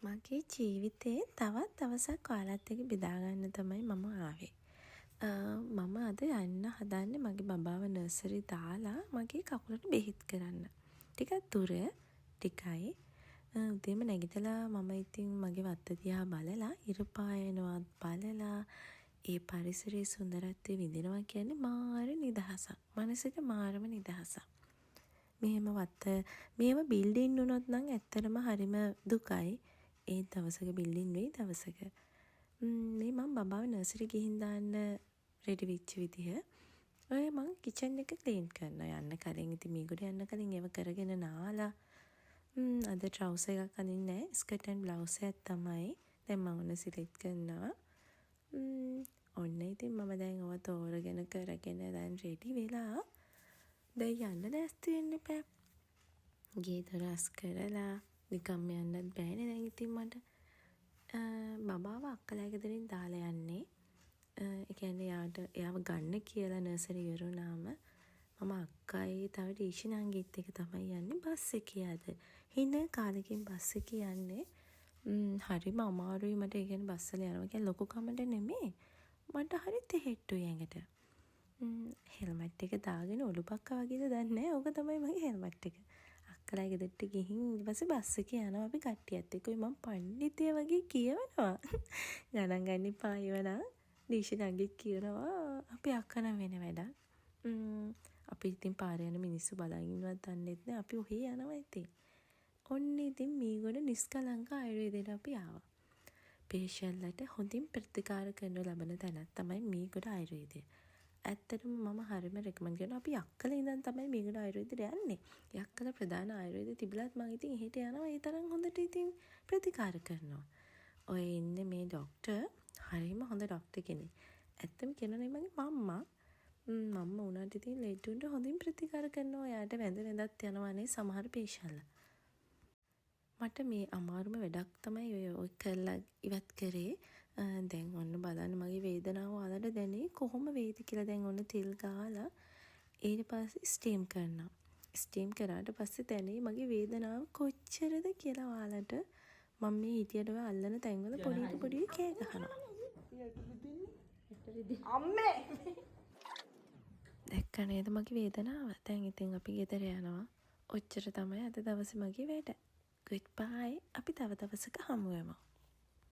මගේ ජීවිතේ තවත් දවසක් ඔයාලත් එක්ක බෙදා ගන්න තමයි මම ආවේ. මම අද යන්න හදන්නේ මගේ බබාව නර්සරි දාලා මගේ කකුලට බෙහෙත් කරන්න. ටිකක් දුර ටිකයි. උදේම නැගිටලා මම ඉතින් මගේ වත්ත දිහා බලලා ඉර පායනවත් බලලා ඒ පරිසරයේ සුන්දරත්වය විඳිනවා කියන්නේ මාර නිදහසක්. මනසට මාරම නිදහසක්. මෙහෙම මේව බිල්ඩින් වුණොත් නම් ඇත්තටම හරිම දුකයි. ඒ දවසක බිල්ඩින් වෙයි දවසක. මේ මම බබාව නර්සරි ගිහින් දාන්න රෙඩි වෙච්ච විදිහ. ඔය මං කිචන් එක ක්ලීන් කරනවා යන්න කලින්. ඉතින් මීගොඩ යන්න කලින් ඒව කරගෙන නාලා. අද ට්‍රවුසර් එකක් අඳින්නේ නැහැ. ස්කර්ට් ඇන්ඩ් බ්ලවුස් එකක් තමයි. දැන් මම ඔන්න සිලෙක්ට් කරනවා. ඔන්න ඉතින් මම දැන් ඔව තෝරගෙන කරගෙන දැන් රෙඩි වෙලා දැන් යන්න ලෑස්ති වෙන්න එපා. ගේ දොර අස් කරලා නිකම්ම යන්නත් බෑනේ දැන් ඉතින් මට. බබාව අක්කලා ගෙදරින් දාලා යන්නේ. ඒ කියන්නේ එයාව ගන්න කියලා නර්සරි ඉවර වුණාම මම අක්කයි තව ඩීෂි නංගිත් එක තමයි යන්නේ බස් එකේ අද. හින කාලෙකින් බස් එකේ යන්නේ. හරිම අමාරුයි මට ඒ කියන්නේ බස් වල යනවා කියන්නේ ලොකු කමඩ නෙමෙයි. මට හරි තෙහෙට්ටුයි ඇඟට. හෙල්මට් එක දාගෙන ඔලුපක්කා වගේද දන්නේ නැහැ. ඕක තමයි මගේ හෙල්මට් එක. අක්කලා ගෙදරට ගිහින් ඊට පස්සේ බස් එකේ යනවා අපි කට්ටියත් එක්ක. මම පණ්ඩිතය වගේ කියවනවා. ගණන් ගන්න එපා ඒවනම්. ඩීෂි නංගිත් කියනවා අපි අක්කන වෙන වැඩක්. අපි ඉතින් පාරේ යන මිනිස්සු බලන් ඉන්නවත් දන්නෙත් නැහැ. අපි ඔහේ යනවා ඉතින්. ඔන්න ඉතින් මීගොඩ නිස්කලංක ආයුර්වේදයට අපි ආවා. පේෂන්ට්ලට හොඳින් ප්‍රතිකාර කරනු ලබන තැනක් තමයි මීගොඩ ආයුර්වේදය. ඇත්තටම මම හරිම රෙකමන්ඩ් කරනවා. අපි යක්කල ඉඳන් තමයි මීගොඩ ආයුර්වේදයට යන්නේ. යක්කල ප්‍රධාන ආයුර්වේද තිබිලත් මම ඉතින් එහෙට යනවා. ඒ තරම් හොඳට ඉතින් ප්‍රතිකාර කරනවා. ඔය ඉන්නේ මේ ડોක්ටර් හරිම හොඳ ડોක්ටර් කෙනෙක්. ඇත්තම කියනවා මගේ මම්මා. මම්මා උනාට ඉතින් ලෙඩුන්ට හොඳින් ප්‍රතිකාර කරනවා. එයාට වැඳ වැඳත් යනවානේ සමහර පේෂන්ට්ලා. මට මේ අමාරුම වැඩක් තමයි ඔය කරලා ඉවත් කරේ. දැන් ඔන්න බලන්න මගේ වේදනාව ඔයාලට දැනේ කොහොම වේද කියලා. දැන් ඔන්න තෙල් ගාලා ඊට පස්සේ ස්ටීම් කරනවා. ස්ටීම් කරාට පස්සේ දැනේ මගේ වේදනාව කොච්චරද කියලා ඔයාලට. මම මේ හිටියට ඔය අල්ලන තැන්වල පොඩි කෑ ගහනවා. අම්මේ දැක්ක නේද මගේ වේදනාව? දැන් ඉතින් අපි ගෙදර යනවා. ඔච්චර තමයි අද දවසේ මගේ වැඩ. Goodbye. අපි තව දවසක හමු වෙමු.